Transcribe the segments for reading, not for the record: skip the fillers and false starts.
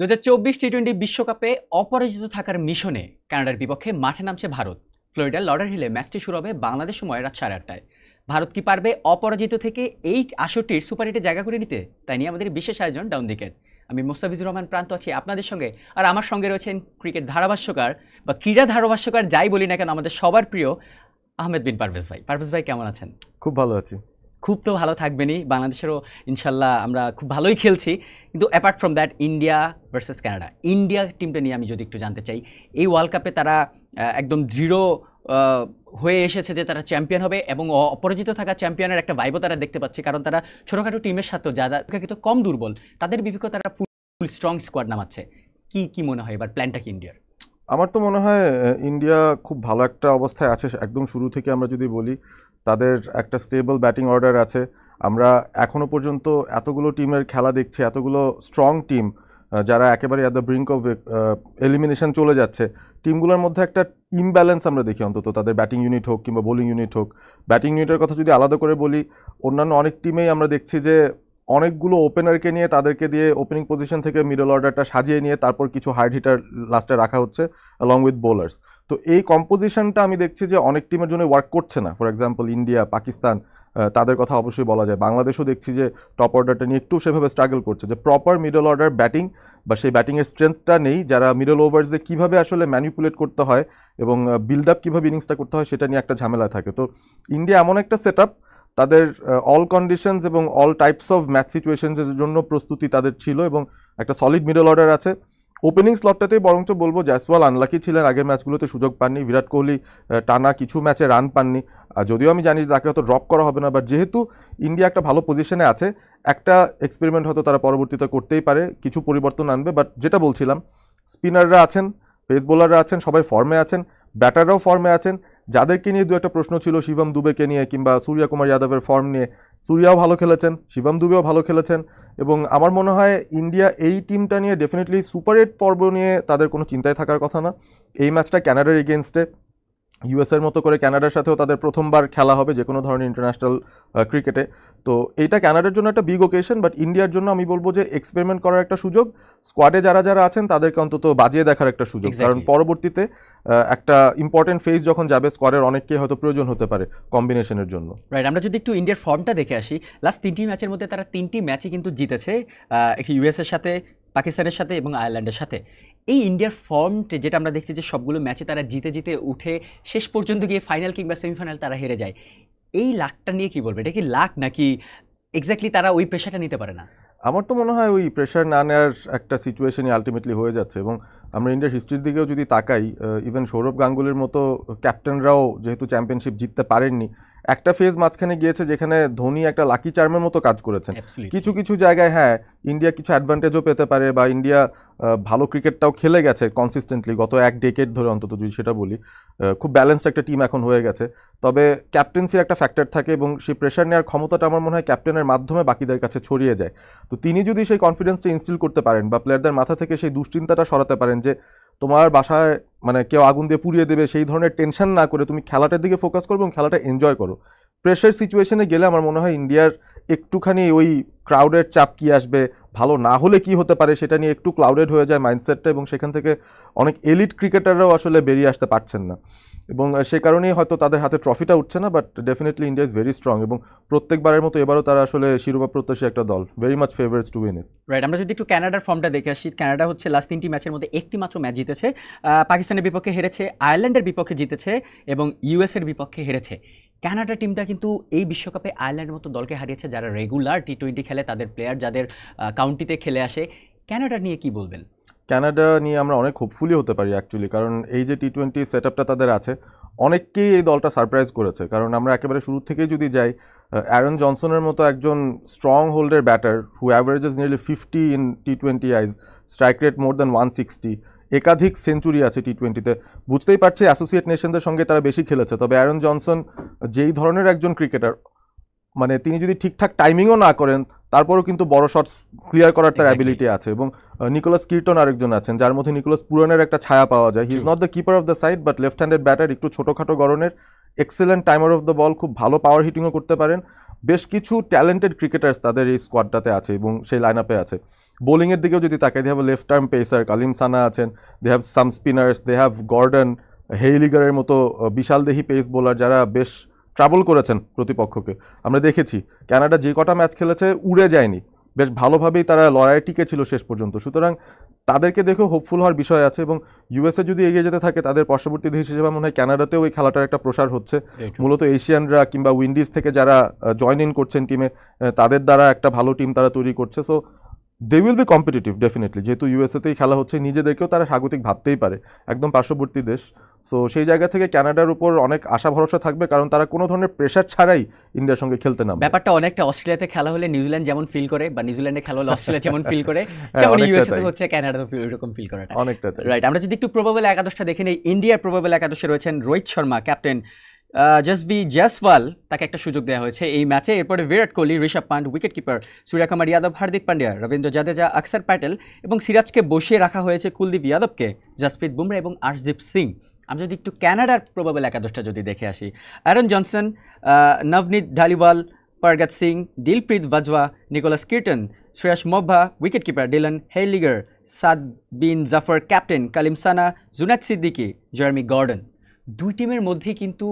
2024 টি-20 বিশ্বকাপে অপরাজিত থাকার মিশনে কানাডার বিপক্ষে মাঠে নামছে ভারত। ফ্লোরিডার লর্ডারহিলে ম্যাচটি শুরু হবে বাংলাদেশ সময় রাত 8:30টায়। ভারত কি পারবে অপরাজিত থেকে এই আসরটির সুপার এইটে জায়গা করে নিতে? তাই নিয়ে আমাদের বিশেষ আয়োজন ডাউন উইকেট। আমি মোস্তাফিজুর রহমান প্রান্ত আছি আপনাদের সঙ্গে, আর আমার সঙ্গে রয়েছেন ক্রিকেট ধারাভাষ্যকার বা ক্রীড়া ধারাভাষ্যকার যাই বলি না কেন, আমাদের সবার প্রিয় আহমেদ বিন পারভেজ ভাই। পারভেজ ভাই কেমন আছেন? খুব ভালো আছি। খুব তো ভালো থাকবেনই, বাংলাদেশেরও ইনশাল্লাহ আমরা খুব ভালোই খেলছি। কিন্তু apart from that, India versus Canada, India টিমটা নিয়ে আমি যদি একটু জানতে চাই, এই ওয়ার্ল্ড কাপে তারা একদম দৃঢ় হয়ে এসেছে যে তারা চ্যাম্পিয়ন হবে, এবং অপরাজিত থাকা চ্যাম্পিয়নের একটা ভাইবও তারা দেখতে পাচ্ছে, কারণ তারা ছোটোখাটো টিমের সাথেও যারা কিন্তু কম দুর্বল তাদের বিপক্ষে তারা ফুল স্ট্রং স্কোয়াড নামাচ্ছে। কি মনে হয় এবার প্ল্যানটা কি ইন্ডিয়ার? আমার তো মনে হয় ইন্ডিয়া খুব ভালো একটা অবস্থায় আছে। একদম শুরু থেকে আমরা যদি বলি, তাদের একটা স্টেবল ব্যাটিং অর্ডার আছে। আমরা এখনো পর্যন্ত এতগুলো টিমের খেলা দেখছি, এতগুলো স্ট্রং টিম যারা একেবারে at the brink of elimination চলে যাচ্ছে। টিমগুলোর মধ্যে একটা ইমব্যালেন্স আমরা দেখি, অন্তত তাদের ব্যাটিং ইউনিট হোক কিংবা বোলিং ইউনিট হোক। ব্যাটিং ইউনিটের কথা যদি আলাদা করে বলি, অন্যান্য অনেক টিমেই আমরা দেখছি যে অনেকগুলো ওপেনারকে নিয়ে তাদেরকে দিয়ে ওপেনিং পজিশন থেকে মিডল অর্ডারটা সাজিয়ে নিয়ে তারপর কিছু হার্ড হিটার লাস্টে রাখা হচ্ছে অ্যালং উইথ বোলার্স। তো এই কম্পোজিশনটা আমি দেখছি যে অনেক টিমের জন্য ওয়ার্ক করছে না। ফর এক্সাম্পল ইন্ডিয়া, পাকিস্তান, তাদের কথা অবশ্যই বলা যায়। বাংলাদেশও দেখছি যে টপ অর্ডারটা নিয়ে একটু সেভাবে স্ট্রাগল করছে, যে প্রপার মিডল অর্ডার ব্যাটিং বা সেই ব্যাটিংয়ের স্ট্রেংথটা নেই, যারা মিডল ওভার্সে কীভাবে আসলে ম্যানিপুলেট করতে হয় এবং বিল্ড আপ কীভাবে ইনিংসটা করতে হয় সেটা নিয়ে একটা ঝামেলা থাকে। তো ইন্ডিয়া এমন একটা সেট আপ, তাদের অল কন্ডিশনস এবং অল টাইপস অফ ম্যাচ সিচুয়েশনসের জন্য প্রস্তুতি তাদের ছিল, এবং একটা সলিড মিডল অর্ডার আছে। ওপেনিং স্লটটাতেই বরঞ্চ বলবো জয়সওয়াল আনলাকি ছিলেন, আগের ম্যাচগুলোতে সুযোগ পাননি। বিরাট কোহলি টানা কিছু ম্যাচে রান পাননি, যদিও আমি জানি তাকে হয়তো ড্রপ করা হবে না, বাট যেহেতু ইন্ডিয়া একটা ভালো পজিশনে আছে, একটা এক্সপেরিমেন্ট হয়তো তারা পরবর্তীতে করতেই পারে, কিছু পরিবর্তন আনবে। বাট যেটা বলছিলাম, স্পিনাররা আছেন, পেস বোলাররা আছেন, সবাই ফর্মে আছেন, ব্যাটাররাও ফর্মে আছেন। যাদেরকে নিয়ে দু একটা প্রশ্ন ছিল শিবম দুবেকে নিয়ে কিংবা সূর্যকুমার যাদবের ফর্ম নিয়ে, সূর্যাও ভালো খেলেছেন, শিবম দুবেও ভালো খেলেছেন। এবং আমার মনে হয় ইন্ডিয়া এই টিমটা নিয়ে ডেফিনেটলি সুপার 8 পর্ব নিয়ে তাদের কোনো চিন্তায় থাকার কথা না। এই ম্যাচটা ক্যানাডার এগেনস্টে, ইউএসের মতো করে ক্যানাডার সাথেও তাদের প্রথমবার খেলা হবে যে কোনো ধরনের ইন্টারন্যাশনাল ক্রিকেটে। তো এইটা ক্যানাডার জন্য একটা বিগ ওকেশন, বাট ইন্ডিয়ার জন্য আমি বলবো যে এক্সপেরিমেন্ট করার একটা সুযোগ, স্কোয়াডে যারা যারা আছেন তাদেরকে অন্তত বাজিয়ে দেখার একটা সুযোগ। কারণ পরবর্তীতে একটা ইম্পর্টেন্ট ফেজ যখন যাবে, স্কোয়াডের অনেককে হয়তো প্রয়োজন হতে পারে কম্বিনেশনের জন্য। রাইট, আমরা যদি একটু ইন্ডিয়ার ফর্মটা দেখে আসি, লাস্ট 3টি ম্যাচের মধ্যে তারা 3টি ম্যাচই কিন্তু জিতেছে, একটি ইউএসের সাথে, পাকিস্তানের সাথে এবং আয়ারল্যান্ডের সাথে। এই ইন্ডিয়ার ফর্ম যেটা আমরা দেখছি যে সবগুলো ম্যাচে তারা জিতে জিতে উঠে শেষ পর্যন্ত গিয়ে ফাইনাল কিংবা সেমিফাইনাল তারা হেরে যায়। এই লাকটা নিয়ে কি বলবে? এটা কি লাক নাকি এক্স্যাক্টলি তারা ওই প্রেশারটা নিতে পারে না? আমার তো মনে হয় ওই প্রেশার না নেওয়ার একটা সিচুয়েশনই আলটিমেটলি হয়ে যাচ্ছে। এবং আমরা ইন্ডিয়ার হিস্ট্রির দিকেও যদি তাকাই, ইভেন সৌরভ গাঙ্গুলির মতো ক্যাপ্টেনরাও যেহেতু চ্যাম্পিয়নশিপ জিততে পারেননি, একটা ফেজ মাঝখানে গিয়েছে যেখানে ধোনি একটা লাকি চার্মের মতো কাজ করেছেন। কিছু কিছু জায়গায় হ্যাঁ ইন্ডিয়া কিছু অ্যাডভান্টেজও পেতে পারে, বা ইন্ডিয়া ভালো ক্রিকেটটাও খেলে গেছে কনসিস্টেন্টলি গত এক ডেকেড ধরে, অন্তত যদি সেটা বলি। খুব ব্যালেন্সড একটা টিম এখন হয়ে গেছে। তবে ক্যাপ্টেন্সির একটা ফ্যাক্টর থাকে, এবং সেই প্রেশার নেওয়ার ক্ষমতাটা আমার মনে হয় ক্যাপ্টেনের মাধ্যমে বাকিদের কাছে ছড়িয়ে যায়। তো তিনি যদি সেই কনফিডেন্সটা ইনস্টিল করতে পারেন বা প্লেয়ারদের মাথা থেকে সেই দুশ্চিন্তাটা সরাতে পারেন যে তোমার বাসায় মানে কেউ আগুন দিয়ে পুড়িয়ে দেবে, সেই ধরনের টেনশন না করে তুমি খেলাটার দিকে ফোকাস করবে এবং খেলাটা এনজয় করো। প্রেশার সিচুয়েশনে গেলে আমার মনে হয় ইন্ডিয়ার একটুখানি ওই ক্রাউডের চাপ কি আসবে, ভালো না হলে কি হতে পারে, সেটা নিয়ে একটু ক্লাউডেড হয়ে যায় মাইন্ডসেটটা, এবং সেখান থেকে অনেক এলিট ক্রিকেটাররাও আসলে বেরিয়ে আসতে পারছেন না, এবং সে কারণেই হয়তো তাদের হাতে ট্রফিটা উঠছে না। But definitely India is very strong, এবং প্রত্যেকবারের মতো এবারও তারা আসলে শিরোপা প্রত্যাশী একটা দল, very much favourites to win it. Right, আমরা যদি একটু কানাডার ফর্মটা দেখে আসি, কানাডা হচ্ছে লাস্ট 3টি ম্যাচের মধ্যে একটি মাত্র ম্যাচ জিতেছে, পাকিস্তানের বিপক্ষে হেরেছে, আয়ারল্যান্ডের বিপক্ষে জিতেছে এবং ইউএসের বিপক্ষে হেরেছে। কানাডা টিমটা কিন্তু এই বিশ্বকাপে আয়ারল্যান্ডের মতো দলকে হারিয়েছে যারা রেগুলার টি-20 খেলে, তাদের প্লেয়ার যাদের কাউন্টিতে খেলে আসে। কানাডা নিয়ে কি বলবেন? কানাডা নিয়ে আমরা অনেক হোপফুলি হতে পারি অ্যাকচুয়ালি, কারণ এই যে টি-20 সেট আপটা তাদের আছে, অনেককেই এই দলটা সারপ্রাইজ করেছে। কারণ আমরা একেবারে শুরু থেকেই যদি যাই, অ্যারন জনসনের মতো একজন স্ট্রং হোল্ডের batter who averages nearly 50 in টি-20 আইজ, স্ট্রাইক রেট মোর দ্যান 160, একাধিক সেঞ্চুরি আছে টি-20তে। বুঝতেই পারছি অ্যাসোসিয়েট নেশনদের সঙ্গে তারা বেশি খেলেছে, তবে অ্যারন জনসন যেই ধরনের একজন ক্রিকেটার, মানে তিনি যদি ঠিকঠাক টাইমিংও না করেন তারপরেও কিন্তু বড় শটস ক্লিয়ার করার তার অ্যাবিলিটি আছে। এবং নিকোলাস কির্টন আরেকজন আছেন যার মধ্যে নিকোলাস পুরানের একটা ছায়া পাওয়া যায়। He is not the keeper of the side, but left handed batter, একটু ছোটোখাটো গড়নের, excellent timer of the ball, খুব ভালো পাওয়ার হিটিংও করতে পারেন। বেশ কিছু ট্যালেন্টেড ক্রিকেটার্স তাদের এই স্কোয়াডটাতে আছে এবং সেই লাইন আপে আছে। বোলিংয়ের দিকেও যদি তাকাই, they have left arm pacer Kaleem Sana আছেন, they have some spinners, they have Gordon, হেইলিগারের মতো বিশালদেহী পেস বোলার যারা বেশ ট্রাবল করেছেন প্রতিপক্ষকে। আমরা দেখেছি কানাডা যে কটা ম্যাচ খেলেছে উড়ে যায়নি, বেশ ভালোভাবেই তারা লড়াই টিকেছিল শেষ পর্যন্ত। সুতরাং তাদেরকে দেখেও হোপফুল হওয়ার বিষয় আছে, এবং ইউএসএ যদি এগিয়ে যেতে থাকে তাদের পার্শ্ববর্তী দেশ হিসেবে মনে হয় কানাডাতেও ওই খেলাটার একটা প্রসার হচ্ছে। মূলত এশিয়ানরা কিংবা উইন্ডিজ থেকে যারা জয়েন ইন করছেন টিমে, তাদের দ্বারা একটা ভালো টিম তারা তৈরি করছে। So they will be competitive definitely, যেহেতু ইউএসএতেই খেলা হচ্ছে, নিজেদেরকেও তারা স্বাগতিক ভাবতেই পারে, একদম পার্শ্ববর্তী দেশ। সো সেই জায়গা থেকে কানাডার উপর অনেক আশা ভরসা থাকবে, কারণ তারা কোনো ধরনের প্রেশার ছাড়াই ইন্ডিয়ার সঙ্গে খেলতে নামবে। ব্যাপারটা অনেকটা অস্ট্রেলিয়াতে খেলা হলে নিউজিল্যান্ড যেমন ফিল করে, বা নিউজিল্যান্ডে খেলা হলে অস্ট্রেলিয়া যেমন ফিল করে, তেমন ইউএসএতে হচ্ছে কানাডা এরকম ফিল করাটা অনেকটা রাইট। আমরা যদি একটু প্রবাবল একাদশটা দেখে নেই, ইন্ডিয়ার প্রবাবল একাদশে রয়েছেন রোহিত শর্মা ক্যাপ্টেন, জসবি জয়সওয়াল তাকে একটা সুযোগ দেওয়া হয়েছে এই ম্যাচে। এরপরে বিরাট কোহলি, ঋষভ পান্ট, উইকেট কিপার সূর্যকুমার যাদব, হার্দিক পান্ডিয়া, রবীন্দ্র জাদেজা, অক্ষর প্যাটেল এবং সিরাজকে বসিয়ে রাখা হয়েছে কুলদীপ যাদবকে, জসপ্রীত বুমরা এবং আর্শদীপ সিং। আমরা যদি একটু কানাডার প্রবাবল একাদশটা যদি দেখে আসি, Aaron Johnson, Navneet Dhaliwal, Pargat Singh, Dilpreet Bajwa, Nicholas Kirton, Shreyas Movva, wicket keeper Dillon Heyliger, Saad Bin Zafar captain, Kaleem Sana, Junaid Siddiqui, Jeremy Gordon. দুই টিমের মধ্যেই কিন্তু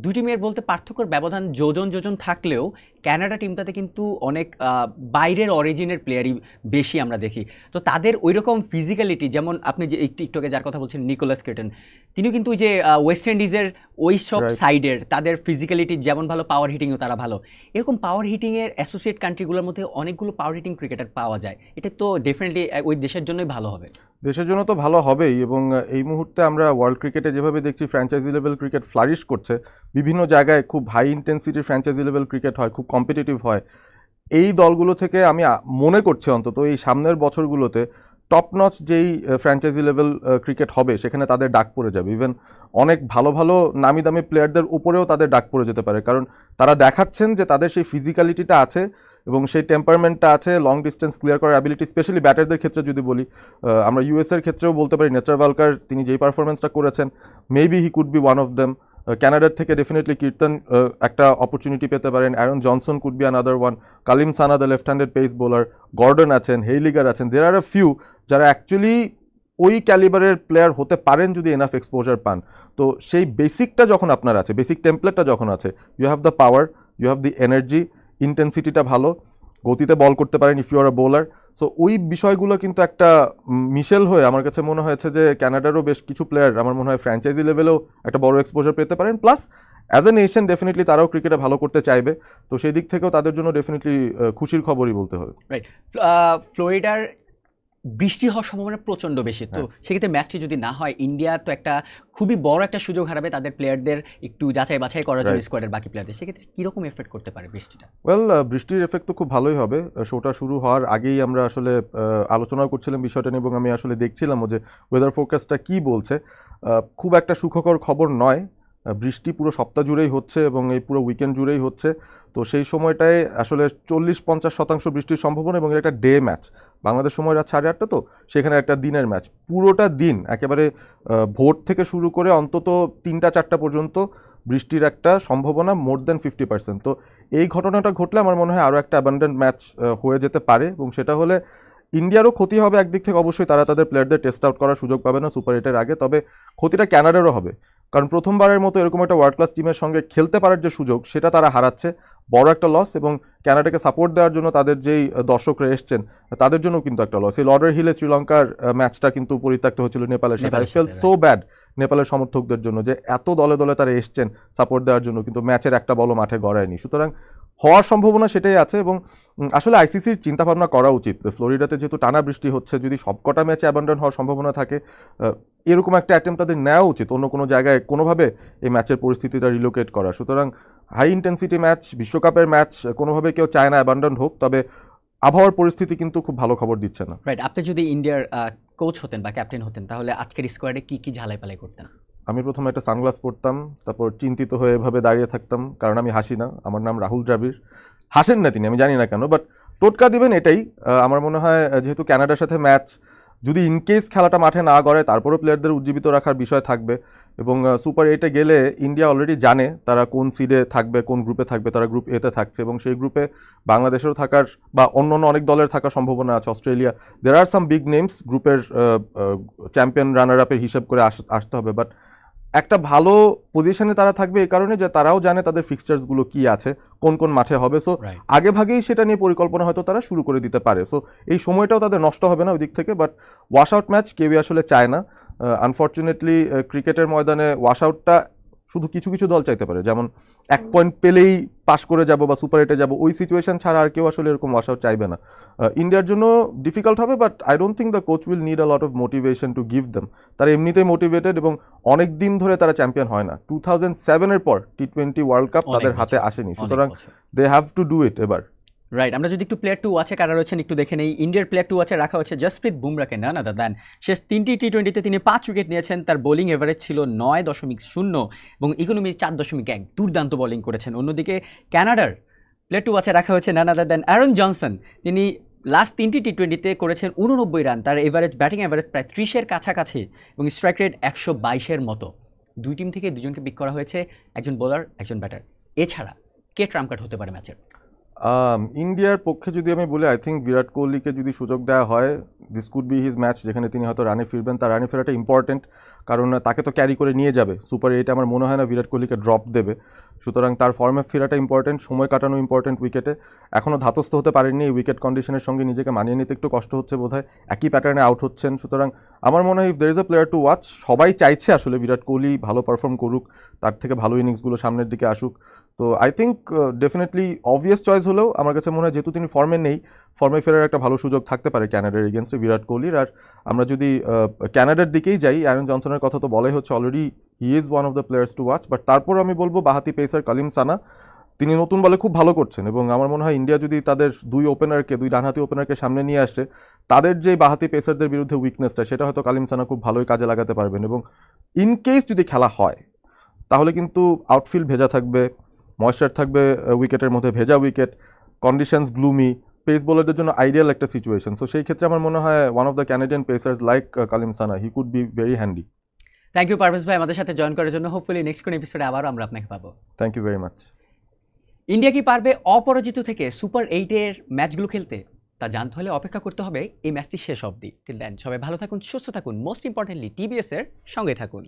দুই টিমের বলতে পার্থক্যর ব্যবধান যোজন থাকলেও কানাডা টিমটাতে কিন্তু অনেক বাইরের অরিজিনের প্লেয়ারই বেশি আমরা দেখি। তো তাদের ওই রকম ফিজিক্যালিটি, যেমন আপনি যে একটু আগে যার কথা বলছেন নিকোলাস কির্টন, তিনিও কিন্তু ওই যে ওয়েস্ট ইন্ডিজের ওই সব সাইডের, তাদের ফিজিক্যালিটি যেমন ভালো, পাওয়ার হিটিংও তারা ভালো। এরকম পাওয়ার হিটিংয়ের অ্যাসোসিয়েট কান্ট্রিগুলোর মধ্যে অনেকগুলো পাওয়ার হিটিং ক্রিকেটার পাওয়া যায়, এটা তো ডেফিনেটলি ওই দেশের জন্যই ভালো হবে। দেশের জন্য তো ভালো হবেই, এবং এই মুহূর্তে আমরা ওয়ার্ল্ড ক্রিকেটে যেভাবে দেখছি ফ্র্যাঞ্চাইজি লেভেল ক্রিকেট ফ্লারিশ করছে, বিভিন্ন জায়গায় খুব হাই ইন্টেন্সিটির ফ্র্যাঞ্চাইজি লেভেল ক্রিকেট হয়, খুব কম্পিটিটিভ হয়। এই দলগুলো থেকে আমি মনে করছি অন্তত এই সামনের বছরগুলোতে টপ নচ যেই ফ্র্যাঞ্চাইজি লেভেল ক্রিকেট হবে সেখানে তাদের ডাক পড়ে যাবে। ইভেন অনেক ভালো ভালো নামি দামি প্লেয়ারদের উপরেও তাদের ডাক পড়ে যেতে পারে, কারণ তারা দেখাচ্ছেন যে তাদের সেই ফিজিক্যালিটিটা আছে এবং সেই টেম্পারমেন্টটা আছে, লং ডিস্টেন্স ক্লিয়ার করার অ্যাবিলিটি, স্পেশালি ব্যাটারদের ক্ষেত্রে যদি বলি, আমরা ইউএসের ক্ষেত্রেও বলতে পারি নেচারওয়ালকার তিনি যেই পারফরমেন্সটা করেছেন, maybe he could be one of them. ক্যানাডার থেকে ডেফিনেটলি কীর্তন একটা অপরচুনিটি পেতে পারেন, Aaron Johnson could be another one, Kaleem Sana the left handed pace bowler, Gordon আছেন, হেইলিগার আছেন। দের আর আ ফিউ যারা অ্যাকচুয়ালি ওই ক্যালিবারের প্লেয়ার হতে পারেন যদি এনাফ এক্সপোজার পান। তো সেই বেসিকটা যখন আপনার আছে, বেসিক টেমপ্লেটটা যখন আছে, you have the power, you have the energy, ইন্টেন্সিটিটা ভালো, গতিতে বল করতে পারেন if you are a bowler. So ওই বিষয়গুলো কিন্তু একটা মিশেল হয়ে আমার কাছে মনে হয়েছে যে ক্যানাডারও বেশ কিছু প্লেয়ার আমার মনে হয় ফ্র্যাঞ্চাইজি লেভেলেও একটা বড় এক্সপোজার পেতে পারেন। Plus as a nation definitely তারাও ক্রিকেটে ভালো করতে চাইবে, তো সেই দিক থেকেও তাদের জন্য ডেফিনেটলি খুশির খবরই বলতে হবে। রাইট। ফ্লোরিডার বৃষ্টি হওয়ার সম্ভাবনা প্রচণ্ড বেশি, তো সেক্ষেত্রে ম্যাচটি যদি না হয় ইন্ডিয়া তো একটা খুবই বড় একটা সুযোগ হারাবে তাদের প্লেয়ারদের একটু যাচাই বাছাই করার জন্য স্কোয়াডের বাকি প্লেয়ারদের। সেক্ষেত্রে কীরকম এফেক্ট করতে পারে বৃষ্টিটা? ওয়েল, বৃষ্টির এফেক্ট তো খুব ভালোই হবে। শোটা শুরু হওয়ার আগেই আমরা আসলে আলোচনা করছিলাম বিষয়টা নিয়ে, এবং আমি আসলে দেখছিলাম যে ওয়েদার ফোরকাস্টটা কী বলছে। খুব একটা সুখকর খবর নয়। বৃষ্টি পুরো সপ্তাহ জুড়েই হচ্ছে এবং এই পুরো উইকেন্ড জুড়েই হচ্ছে। তো সেই সময়টায় আসলে 40-50% বৃষ্টির সম্ভাবনা, এবং এটা একটা ডে ম্যাচ, বাংলাদেশ সময় রাত 8:30, তো সেখানে একটা দিনের ম্যাচ, পুরোটা দিন একেবারে ভোর থেকে শুরু করে অন্তত 3টা-4টা পর্যন্ত বৃষ্টির একটা সম্ভাবনা মোর দেন 50%। তো এই ঘটনাটা ঘটলে আমার মনে হয় আরও একটা অ্যাবান্ডেন্ট ম্যাচ হয়ে যেতে পারে, এবং সেটা হলে ইন্ডিয়ারও ক্ষতি হবে একদিক থেকে, অবশ্যই তারা তাদের প্লেয়ারদের টেস্ট আউট করার সুযোগ পাবে না সুপার 8-এর আগে, তবে ক্ষতিটা ক্যানাডারও হবে, কারণ প্রথমবারের মতো এরকম একটা ওয়ার্ল্ড ক্লাস টিমের সঙ্গে খেলতে পারার যে সুযোগ সেটা তারা হারাচ্ছে, বড় একটা লস। এবং ক্যানাডাকে সাপোর্ট দেওয়ার জন্য তাদের যেই দর্শকরা এসছেন তাদের জন্য কিন্তু একটা লস। এই লর্ডার হিলে শ্রীলঙ্কার ম্যাচটা কিন্তু পরিত্যক্ত হয়েছিল নেপালের সাথে। আই ফেল সো ব্যাড নেপালের সমর্থকদের জন্য যে এত দলে দলে তারা এসছেন সাপোর্ট দেওয়ার জন্য, কিন্তু ম্যাচের একটা বলও মাঠে গড়ায়নি। সুতরাং হওয়ার সম্ভাবনা সেটাই আছে, এবং আসলে আইসিসির চিন্তাভাবনা করা উচিত। ফ্লোরিডাতে যেহেতু টানা বৃষ্টি হচ্ছে, যদি সবকটা ম্যাচে অ্যাবান্ডন হওয়ার সম্ভাবনা থাকে, এরকম একটা অ্যাটেম্প তাদের নেওয়া উচিত অন্য কোনো জায়গায় কোনোভাবে এই ম্যাচের পরিস্থিতিটা রিলোকেট করা। সুতরাং হাই ইন্টেন্সিটি ম্যাচ, বিশ্বকাপের ম্যাচ, কোনোভাবে কেউ চায় না অ্যাবান্ডন হোক, তবে আবহাওয়ার পরিস্থিতি কিন্তু খুব ভালো খবর দিচ্ছে না। রাইট। আপনি যদি ইন্ডিয়ার কোচ হতেন বা ক্যাপ্টেন হতেন, তাহলে আজকের স্কোয়াডে কি কি ঝালাই পালাই করতেন? আমি প্রথমে একটা সানগ্লাস পরতাম, তারপর চিন্তিত হয়ে এভাবে দাঁড়িয়ে থাকতাম, কারণ আমি হাসি না। আমার নাম রাহুল দ্রাবিড়। হাসেন না তিনি, আমি জানি না কেন, বাট টোটকা দিবেন এটাই। আমার মনে হয় যেহেতু ক্যানাডার সাথে ম্যাচ, যদি ইনকেস খেলাটা মাঠে না গড়ে তারপরেও প্লেয়ারদের উজ্জীবিত রাখার বিষয় থাকবে, এবং সুপার 8-এ গেলে ইন্ডিয়া অলরেডি জানে তারা কোন সিডে থাকবে, কোন গ্রুপে থাকবে। তারা গ্রুপ এতে থাকছে এবং সেই গ্রুপে বাংলাদেশেরও থাকার বা অন্য অনেক দলের থাকার সম্ভাবনা আছে। অস্ট্রেলিয়া, দের আর সাম বিগ নেমস, গ্রুপের চ্যাম্পিয়ন রানার আপের হিসেব করে আসতে হবে। বাট একটা ভালো পজিশনে তারা থাকবে এই কারণে যে তারাও জানে তাদের ফিক্সচার্সগুলো কি আছে, কোন কোন মাঠে হবে। So right. আগে ভাগেই সেটা নিয়ে পরিকল্পনা হয়তো তারা শুরু করে দিতে পারে। সো এই সময়টাও তাদের নষ্ট হবে না ওই দিক থেকে। বাট ওয়াশ আউট ম্যাচ কেউই আসলে চায় না। আনফর্চুনেটলি ক্রিকেটের ময়দানে ওয়াশ আউটটা শুধু কিছু কিছু দল চাইতে পারে, যেমন 1 পয়েন্ট পেলেই পাস করে যাব বা সুপার 8-এ যাব, ওই সিচুয়েশন ছাড়া আর কেউ আসলে এরকম ওয়াশ আউট চাইবে না। ইন্ডিয়ার জন্য ডিফিকাল্ট হবে, but I don't think the coach will need a lot of motivation to give them. তারা এমনিতেই মোটিভেটেড এবং অনেক দিন ধরে তারা চ্যাম্পিয়ন হয় না। 2007-এর পর T20 ওয়ার্ল্ড কাপ তাদের হাতে আসেনি, সুতরাং they have to do it এবার। রাইট। আমরা যদি একটু প্লেয়ার টু ওয়াচে কারা রয়েছেন একটু দেখে নেই। ইন্ডিয়ার প্লেয়ার টু ওয়াচে রাখা হচ্ছে জসপ্রীত বুমরাকে, নান আদার দ্যান। শেষ 3টি টি20তে তিনি 5 উইকেট নিয়েছেন। তার বোলিং এভারেজ ছিল 9.0 এবং ইকোনমি 4.1। দুর্দান্ত বোলিং করেছেন। অন্যদিকে কানাডার প্লেয়ার টু ওয়াচে রাখা হয়েছে নান আদার দ্যান অ্যারন জনসন। তিনি লাস্ট 3টি টি20তে করেছেন 89 রান। তার এভারেজ, ব্যাটিং এভারেজ প্রায় 30-এর কাছাকাছি এবং স্ট্রাইক রেট 122-এর মতো। দুই টিম থেকে দুজনকে পিক করা হয়েছে, একজন বোলার একজন ব্যাটার। এছাড়া কে ট্রাম্প কার্ড হতে পারে ম্যাচের? ইন্ডিয়ার পক্ষে যদি আমি বলি, আই থিঙ্ক বিরাট কোহলিকে যদি সুযোগ দেওয়া হয়, this could be his match, যেখানে তিনি হয়তো রানে ফিরবেন। তার রানে ফেরাটা ইম্পর্টেন্ট, কারণ তাকে তো ক্যারি করে নিয়ে যাবে সুপার 8। আমার মনে হয় না বিরাট কোহলিকে ড্রপ দেবে, সুতরাং তার ফর্মে ফেরাটা ইম্পর্টেন্ট, সময় কাটানো ইম্পর্টেন্ট উইকেটে। এখনও ধাতস্থ হতে পারেননি, এই উইকেট কন্ডিশনের সঙ্গে নিজেকে মানিয়ে নিতে একটু কষ্ট হচ্ছে বোধহয়, একই প্যাটার্নে আউট হচ্ছেন। সুতরাং আমার মনে হয় if there is a player to watch, সবাই চাইছে আসলে বিরাট কোহলি ভালো পারফর্ম করুক, তার থেকে ভালো ইনিংসগুলো সামনের দিকে আসুক। তো I think definitely obvious choice হলেও আমার কাছে মনে হয় যেহেতু তিনি ফর্মে নেই, ফর্মে ফেরার একটা ভালো সুযোগ থাকতে পারে কানাডার এগেনস্টে বিরাট কোহলির। আর আমরা যদি কানাডার দিকেই যাই, অ্যারন জনসনের কথা তো বলাই হচ্ছে already, he is one of the players to watch. But তারপর আমি বলবো বাহাতি পেসার কালিম সানা, তিনি নতুন বলে খুব ভালো করছেন এবং আমার মনে হয় ইন্ডিয়া যদি তাদের দুই ডানহাতি ওপেনারকে সামনে নিয়ে আসে, তাদের যে বাহাতি পেসারদের বিরুদ্ধে উইকনেসটা, সেটা হয়তো কালিম সানা খুব ভালোই কাজে লাগাতে পারবেন। এবং ইন কেস যদি খেলা হয়, তাহলে কিন্তু আউটফিল্ড ভেজা থাকবে, ময়েশ্চার থাকবে উইকেটের মধ্যে, ভেজা উইকেট, কন্ডিশনস গ্লুমি, পেস বোলারদের জন্য আইডিয়াল একটা সিচুয়েশন। সো সেই ক্ষেত্রে আমার মনে হয় one of the Canadian pacers like Kaleem Sana, he could be very handy. Thank you Parvez ভাই আমাদের সাথে জয়েন করার জন্য। হোপফুলি নেক্সট কোন এপিসোডে আবারও আমরা আপনাকে পাবো। Thank you very much. India কি পারবে অপরাজিত থেকে সুপার 8-এর ম্যাচগুলো খেলতে? তা জানতে হলে অপেক্ষা করতে হবে এই ম্যাচটি শেষ অবধি। টিল দেন সবাই ভালো থাকুন, সুস্থ থাকুন, মোস্ট ইম্পর্টেন্টলি টিবিএস এর সঙ্গে থাকুন।